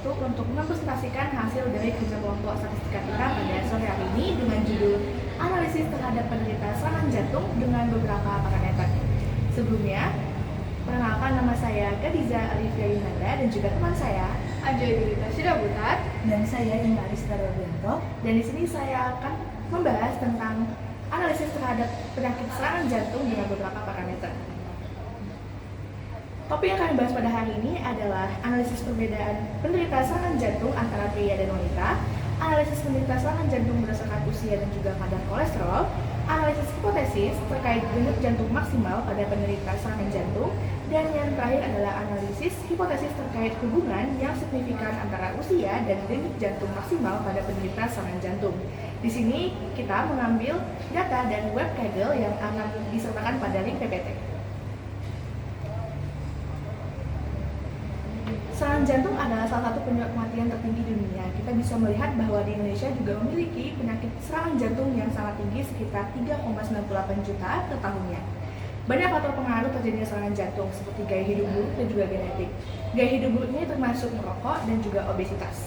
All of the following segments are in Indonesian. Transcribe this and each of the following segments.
waktu untuk mempresentasikan hasil dari kerja kelompok statistika kita pada sore hari ini dengan judul Analisis terhadap penderita serangan jantung dengan beberapa parameter. Sebelumnya, perkenalkan nama saya Khadiza Alifia Yunanda dan juga teman saya Ajoy Dirita Sidabutat dan saya Inga Arista Robianto. Dan di sini saya akan membahas tentang analisis terhadap penyakit serangan jantung dengan beberapa parameter. Topik yang kami bahas pada hari ini adalah analisis perbedaan penderita serangan jantung antara pria dan wanita, analisis penderita serangan jantung berdasarkan usia dan juga kadar kolesterol, analisis hipotesis terkait denyut jantung maksimal pada penderita serangan jantung, dan yang terakhir adalah analisis hipotesis terkait hubungan yang signifikan antara usia dan denyut jantung maksimal pada penderita serangan jantung. Di sini kita mengambil data dan web Kaggle yang akan disertakan pada link PPT. Serangan jantung adalah salah satu penyebab kematian tertinggi di dunia. Kita bisa melihat bahwa di Indonesia juga memiliki penyakit serangan jantung yang sangat tinggi, sekitar 3,98 juta per tahunnya. Banyak faktor pengaruh terjadinya serangan jantung seperti gaya hidup buruk dan juga genetik. Gaya hidup buruk ini termasuk merokok dan juga obesitas.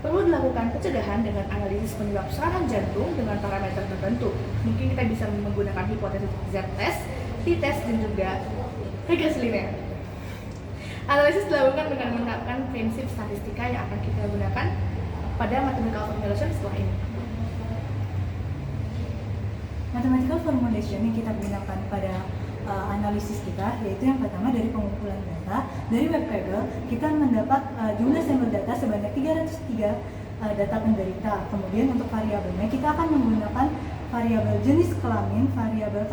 Perlu dilakukan pencegahan dengan analisis penyebab serangan jantung dengan parameter tertentu. Mungkin kita bisa menggunakan hipotesis Z-test, T-test, dan juga regresi linear. Analisis dilakukan dengan menerapkan prinsip statistika yang akan kita gunakan pada mathematical formulation setelah ini. Mathematical formulation yang kita gunakan pada analisis kita yaitu yang pertama dari pengumpulan data. Dari web Kaggle kita mendapat jumlah sampel data sebanyak 303 data penderita. Kemudian untuk variabelnya kita akan menggunakan variabel jenis kelamin, variabel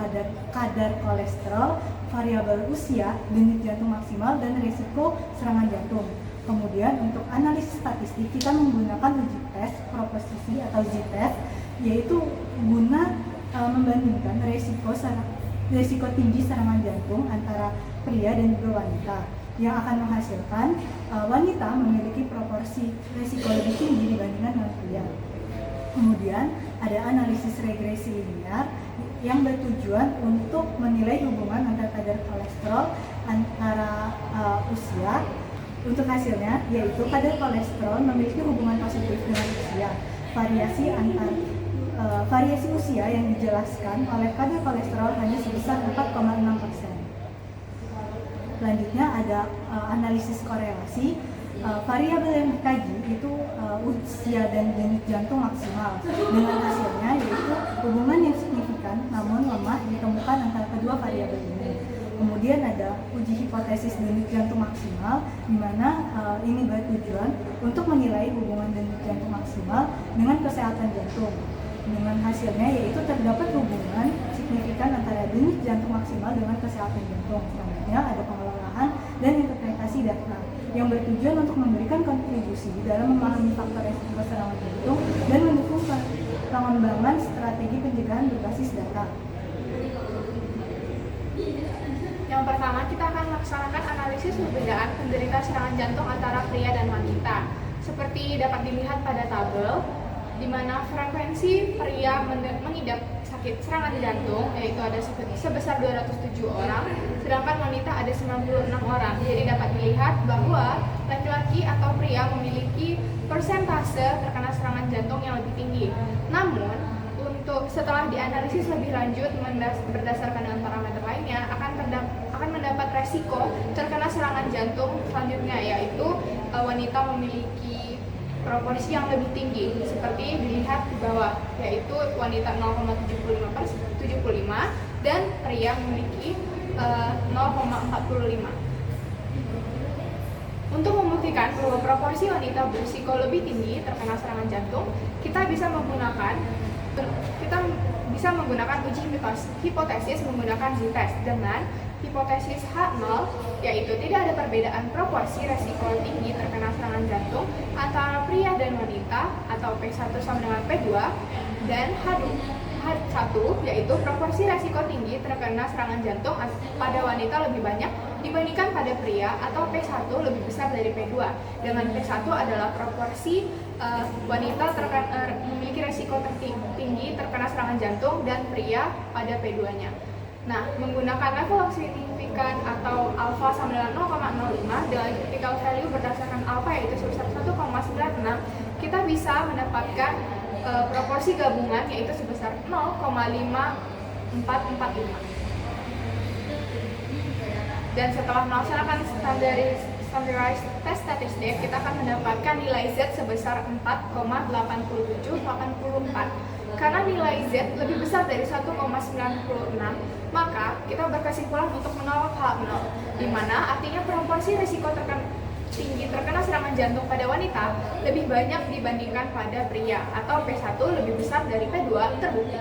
kadar kolesterol, variabel usia, denyut jantung maksimal, dan risiko serangan jantung. Kemudian untuk analisis statistik kita menggunakan uji tes proposisi atau Z-test, yaitu guna membandingkan risiko tinggi serangan jantung antara pria dan juga wanita, yang akan menghasilkan wanita memiliki proporsi risiko lebih tinggi dibandingkan dengan pria. Kemudian ada analisis regresi linear yang bertujuan untuk menilai hubungan antara kadar kolesterol antara usia. Untuk hasilnya yaitu kadar kolesterol memiliki hubungan positif dengan usia. Variasi usia yang dijelaskan oleh kadar kolesterol hanya sebesar 4,6%. Selanjutnya ada analisis korelasi. Variabel yang dikaji itu usia dan denyut jantung maksimal. Dengan hasilnya yaitu hubungan yang signifikan namun lemah ditemukan antara kedua variabel ini. Kemudian ada uji hipotesis denyut jantung maksimal, di mana ini bertujuan untuk menilai hubungan denyut jantung maksimal dengan kesehatan jantung. Dengan hasilnya yaitu terdapat hubungan signifikan antara denyut jantung maksimal dengan kesehatan jantung. Selanjutnya ada pengelolaan dan interpretasi data yang bertujuan untuk memberikan kontribusi dalam memahami faktor resiko serangan jantung dan mendukung pengembangan strategi pencegahan berbasis data. Yang pertama, kita akan melaksanakan analisis perbedaan penderita serangan jantung antara pria dan wanita. Seperti dapat dilihat pada tabel, di mana frekuensi pria mengidap sakit serangan jantung yaitu ada sebesar 207 orang, sedangkan wanita ada 96 orang. Jadi dapat dilihat bahwa laki-laki atau pria memiliki persentase terkena serangan jantung yang lebih tinggi. Namun, untuk setelah dianalisis lebih lanjut berdasarkan dengan parameter lainnya akan mendapat resiko terkena serangan jantung selanjutnya, yaitu wanita memiliki proporsi yang lebih tinggi seperti dilihat di bawah, yaitu wanita 0,75 dan pria memiliki 0,45. Untuk membuktikan bahwa proporsi wanita berisiko lebih tinggi terkena serangan jantung, kita bisa menggunakan uji hipotesis menggunakan Z-test dengan hipotesis H0, yaitu tidak ada perbedaan proporsi resiko tinggi terkena serangan jantung antara pria dan wanita atau P1 sama dengan P2, dan H1 yaitu proporsi resiko tinggi terkena serangan jantung pada wanita lebih banyak dibandingkan pada pria atau P1 lebih besar dari P2, dengan P1 adalah proporsi wanita memiliki resiko tertinggi terkena serangan jantung dan pria pada P2-nya. Nah, menggunakan level of signifikan atau alpha sama dengan 0,05 dengan critical value berdasarkan alfa yaitu sebesar 1,96, kita bisa mendapatkan proporsi gabungan yaitu sebesar 0,5445. Dan setelah melaksanakan standardized test statistik, kita akan mendapatkan nilai Z sebesar 4,8784. Karena nilai Z lebih besar dari 1,96, maka kita berkesimpulan untuk menolak H0, di mana artinya proporsi risiko tinggi terkena serangan jantung pada wanita lebih banyak dibandingkan pada pria, atau P1 lebih besar dari P2 terbukti.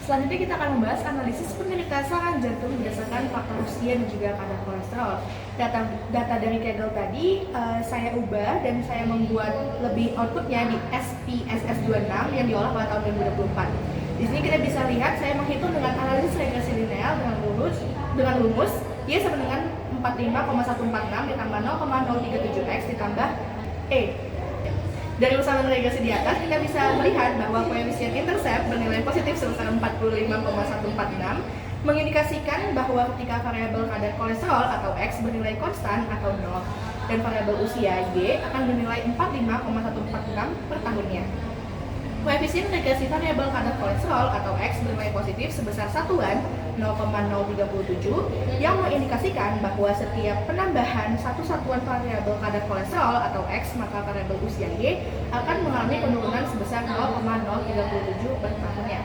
Selanjutnya kita akan membahas analisis penderita serangan jantung berdasarkan faktor usia dan juga kadar kolesterol. Data dari Kaggle tadi saya ubah dan saya membuat lebih outputnya di SPSS26 yang diolah pada tahun 2024. Di sini kita bisa lihat saya menghitung dengan analisis regresi linear dengan rumus Y sama dengan 45,146 ditambah 0,037X ditambah E. Dari usaha regresi di atas, kita bisa melihat bahwa koefisien intercept bernilai positif sebesar 45,146 mengindikasikan bahwa ketika variabel kadar kolesterol atau X bernilai konstan atau 0 dan variabel usia Y akan bernilai 45,146 per tahunnya. Koefisien regresi variabel kadar kolesterol atau X bernilai positif sebesar satuan 0,037 yang mengindikasikan bahwa setiap penambahan satu satuan variabel kadar kolesterol atau X maka variabel usia Y akan mengalami penurunan sebesar 0,037 per tahunnya.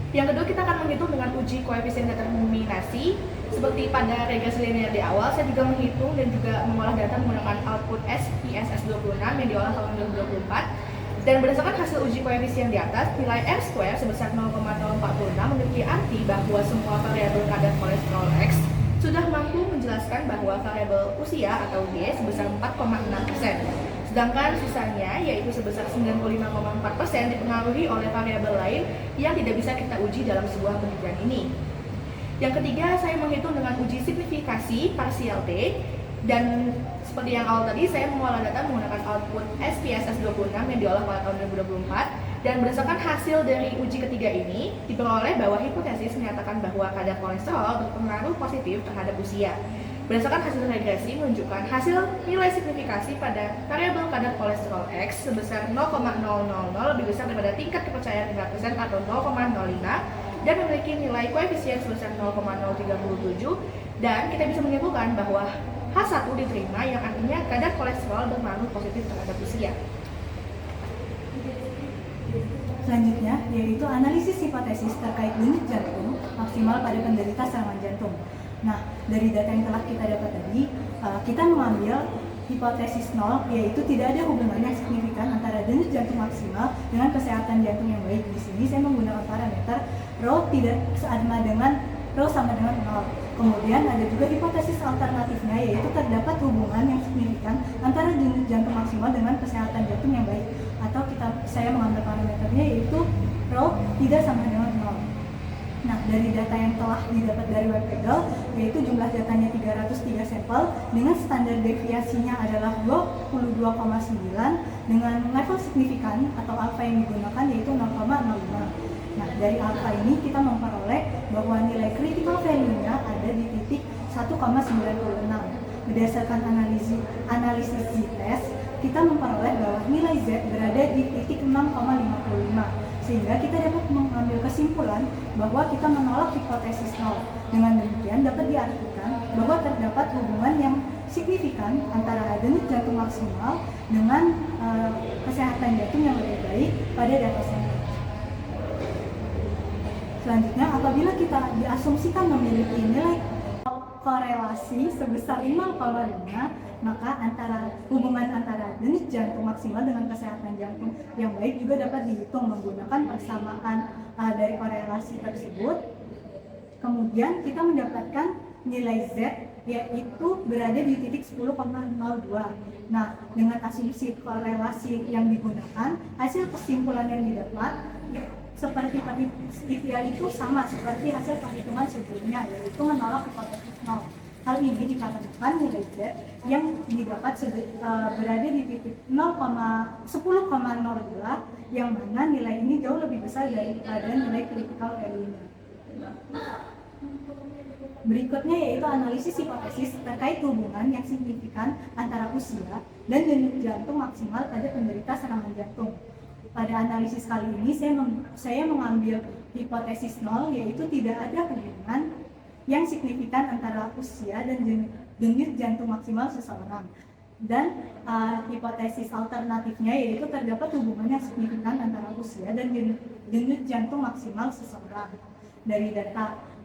Yang kedua, kita akan menghitung dengan uji koefisien determinasi. Seperti pada regresi linear di awal, saya juga menghitung dan juga mengolah data menggunakan output SPSS26 yang diolah tahun 2024. Dan berdasarkan hasil uji koefisien di atas, nilai R² sebesar 0,046 memiliki arti bahwa semua variabel kadar kolesterol X sudah mampu menjelaskan bahwa variabel usia atau Y sebesar 4,6%. Sedangkan sisanya, yaitu sebesar 95,4%, dipengaruhi oleh variabel lain yang tidak bisa kita uji dalam sebuah penelitian ini. Yang ketiga, saya menghitung dengan uji signifikasi parsial T, dan seperti yang awal tadi, saya mengolah data menggunakan output SPSS26 yang diolah pada tahun 2024, dan berdasarkan hasil dari uji ketiga ini, diperoleh bahwa hipotesis menyatakan bahwa kadar kolesterol berpengaruh positif terhadap usia. Berdasarkan hasil regresi menunjukkan hasil nilai signifikasi pada variabel kadar kolesterol X sebesar 0,000 lebih besar daripada tingkat kepercayaan 5% atau 0,05 dan memiliki nilai koefisien sebesar 0,037, dan kita bisa menyimpulkan bahwa H1 diterima yang artinya kadar kolesterol berpengaruh positif terhadap usia. Selanjutnya, yaitu analisis hipotesis terkait denyut jantung maksimal pada penderita serangan jantung. Nah, dari data yang telah kita dapat tadi, kita mengambil hipotesis 0, yaitu tidak ada hubungan yang signifikan antara denyut jantung maksimal dengan kesehatan jantung yang baik. Di sini saya menggunakan parameter rho sama dengan 0. Kemudian ada juga hipotesis alternatifnya, yaitu terdapat hubungan yang signifikan antara denyut jantung maksimal dengan kesehatan jantung yang baik. Atau saya mengambil parameternya yaitu rho tidak sama dengan 0. Nah, dari data yang telah didapat dari web Kaggle, yaitu jumlah datanya 303 sampel dengan standar deviasinya adalah 22,9 dengan level signifikan atau alfa yang digunakan yaitu 0,05. Nah, dari alfa ini kita memperoleh bahwa nilai critical value-nya ada di titik 1,96. Berdasarkan analisis z-test, kita memperoleh bahwa nilai Z berada di titik 6,55. Sehingga kita dapat mengambil kesimpulan bahwa kita menolak hipotesis 0. Dengan demikian dapat diartikan bahwa terdapat hubungan yang signifikan antara denyut jantung maksimal dengan kesehatan jantung yang lebih baik pada data sampel. Selanjutnya, apabila kita diasumsikan memiliki nilai korelasi sebesar 0,5, maka hubungan antara denyut jantung maksimal dengan kesehatan jantung yang baik juga dapat dihitung menggunakan persamaan dari korelasi tersebut. Kemudian kita mendapatkan nilai Z yaitu berada di titik 10,02. Nah, dengan asumsi korelasi yang digunakan, hasil kesimpulan yang didapat seperti ikhtiar itu sama seperti hasil perhitungan sebelumnya, yaitu menolak hipotesis 0. Hal ini dikarenakan nilai Z yang didapat berada di titik 10,02, yang mana nilai ini jauh lebih besar daripada nilai critical value-nya. Berikutnya yaitu analisis hipotesis terkait hubungan yang signifikan antara usia dan denyut jantung maksimal pada penderita serangan jantung. Pada analisis kali ini saya mengambil hipotesis 0, yaitu tidak ada hubungan yang signifikan antara usia dan denyut jantung maksimal seseorang. Dan hipotesis alternatifnya yaitu terdapat hubungan yang signifikan antara usia dan denyut jantung maksimal seseorang. Dari data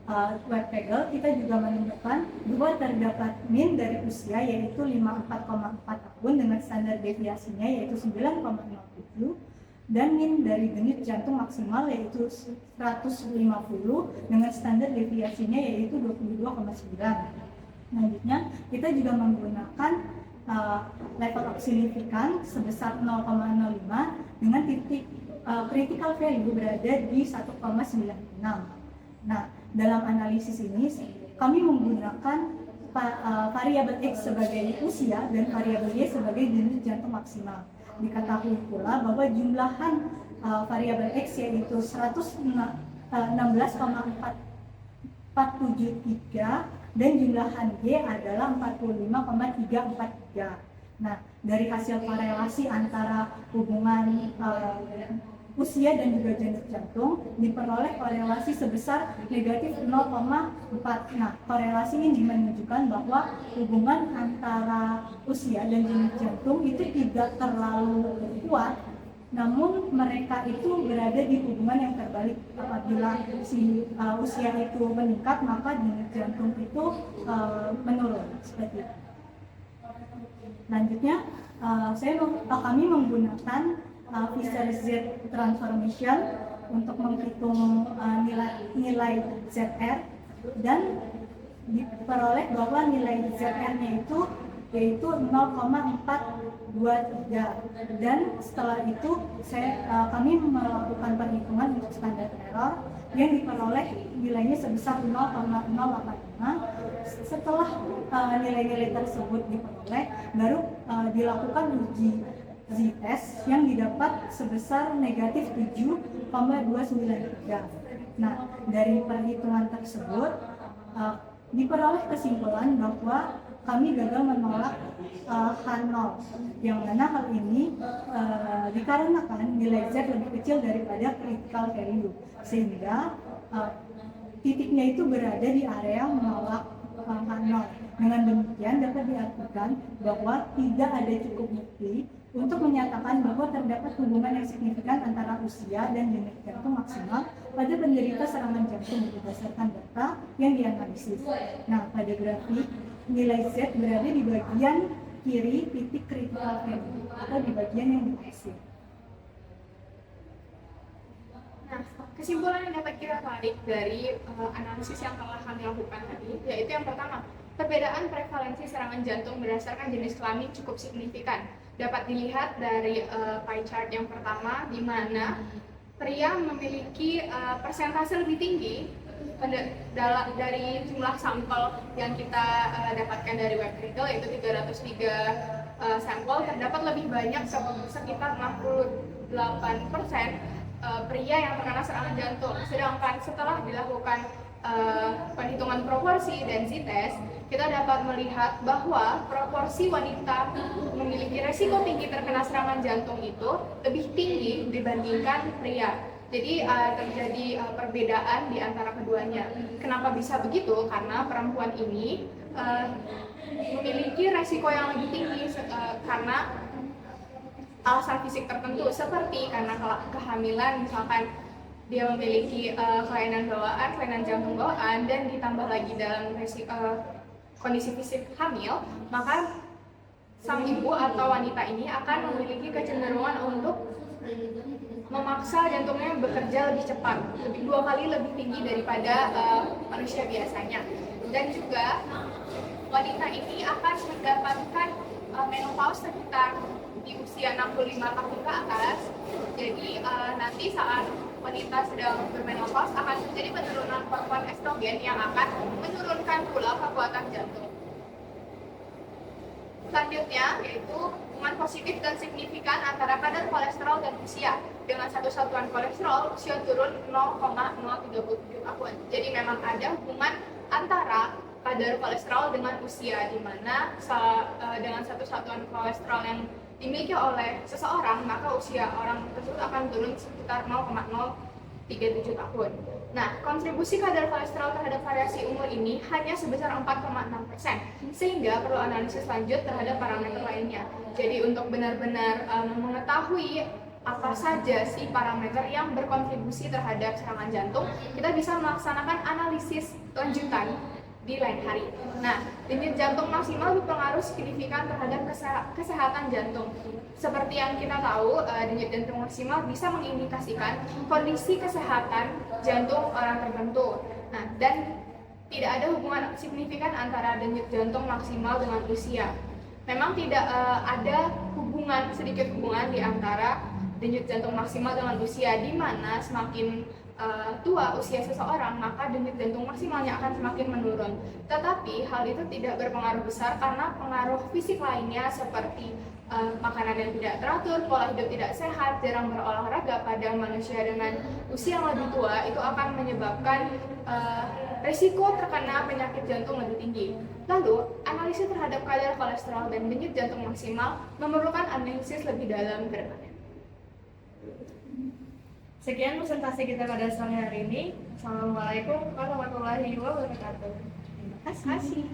Webpegel, kita juga menemukan bahwa terdapat min dari usia yaitu 54,4 tahun dengan standar deviasinya yaitu 9,07, dan min dari denyut jantung maksimal yaitu 150 dengan standar deviasinya yaitu 22,9. Selanjutnya, kita juga menggunakan level of signifikan sebesar 0,05 dengan titik critical value berada di 1,96. Nah, dalam analisis ini kami menggunakan variabel X sebagai usia dan variabel Y sebagai denyut jantung maksimal. Diketahui pula bahwa jumlahan variabel X yaitu 16,473 dan jumlahan Y adalah 45,343. Nah, dari hasil korelasi antara hubungan usia dan juga denyut jantung diperoleh korelasi sebesar negatif 0,4. Nah, korelasi ini menunjukkan bahwa hubungan antara usia dan denyut jantung itu tidak terlalu kuat, namun mereka itu berada di hubungan yang terbalik. Apabila si usia itu meningkat, maka denyut jantung itu menurun seperti itu. Selanjutnya, kami menggunakan Fisher-Z transformation untuk menghitung nilai ZR, dan diperoleh bahwa nilai ZR-nya itu yaitu 0,423, dan setelah itu kami melakukan perhitungan untuk standar error yang diperoleh nilainya sebesar 0,085. Setelah nilai-nilai tersebut diperoleh, baru dilakukan uji z-test yang didapat sebesar negatif 7,293. Nah, dari perhitungan tersebut diperoleh kesimpulan bahwa kami gagal menolak H0, yang mana hal ini dikarenakan nilai Z lebih kecil daripada critical value, sehingga titiknya itu berada di area menolak H0. Dengan demikian dapat diartikan bahwa tidak ada cukup bukti untuk menyatakan bahwa terdapat hubungan yang signifikan antara usia dan denyut jantung maksimal pada penderita serangan jantung berdasarkan data yang dianalisis. Nah, pada grafik nilai Z berada di bagian kiri titik critical value atau di bagian yang diaksir. Nah, kesimpulan yang dapat kita tarik dari analisis yang telah kami lakukan tadi, yaitu yang pertama, perbedaan prevalensi serangan jantung berdasarkan jenis kelamin cukup signifikan. Dapat dilihat dari pie chart yang pertama, di mana pria memiliki persentase lebih tinggi dari jumlah sampel yang kita dapatkan dari Webpegel, yaitu 303 sampel, terdapat lebih banyak sekitar 68% pria yang terkena serangan jantung. Sedangkan setelah dilakukan perhitungan proporsi dan z-test, kita dapat melihat bahwa proporsi wanita memiliki resiko tinggi terkena serangan jantung itu lebih tinggi dibandingkan pria. Jadi terjadi perbedaan di antara keduanya. Kenapa bisa begitu? Karena perempuan ini memiliki resiko yang lebih tinggi karena alasan fisik tertentu, seperti karena kehamilan, misalkan dia memiliki kelainan jantung bawaan, dan ditambah lagi dalam kondisi fisik hamil, maka sang ibu atau wanita ini akan memiliki kecenderungan untuk memaksa jantungnya bekerja lebih cepat, 2 kali lebih tinggi daripada manusia biasanya. Dan juga wanita ini akan mendapatkan menopause sekitar di usia 65 tahun ke atas. Jadi nanti saat wanita sedang bermenopause akan terjadi penurunan hormon estrogen yang akan menurunkan pula kekuatan jantung. Selanjutnya yaitu hubungan positif dan signifikan antara kadar kolesterol dan usia. Dengan satu satuan kolesterol, usia turun 0,037 tahun. Jadi memang ada hubungan antara kadar kolesterol dengan usia, di mana dengan satu satuan kolesterol yang dimiliki oleh seseorang, maka usia orang tersebut akan turun sekitar 0,037 tahun. Nah, kontribusi kadar kolesterol terhadap variasi umur ini hanya sebesar 4,6%, sehingga perlu analisis lanjut terhadap parameter lainnya. Jadi untuk benar-benar mengetahui apa saja sih parameter yang berkontribusi terhadap serangan jantung, kita bisa melaksanakan analisis lanjutan di lain hari. Nah, denyut jantung maksimal berpengaruh signifikan terhadap kesehatan jantung. Seperti yang kita tahu, denyut jantung maksimal bisa mengindikasikan kondisi kesehatan jantung orang tertentu. Nah, dan tidak ada hubungan signifikan antara denyut jantung maksimal dengan usia. Memang tidak ada sedikit hubungan di antara denyut jantung maksimal dengan usia, di mana semakin tua usia seseorang, maka denyut jantung maksimalnya akan semakin menurun. Tetapi hal itu tidak berpengaruh besar karena pengaruh fisik lainnya seperti makanan yang tidak teratur, pola hidup tidak sehat, jarang berolahraga pada manusia dengan usia yang lebih tua itu akan menyebabkan resiko terkena penyakit jantung lebih tinggi. Lalu, analisis terhadap kadar kolesterol dan denyut jantung maksimal memerlukan analisis lebih dalam ke depannya. Sekian presentasi kita pada sore hari ini. Assalamualaikum warahmatullahi wabarakatuh. Terima kasih.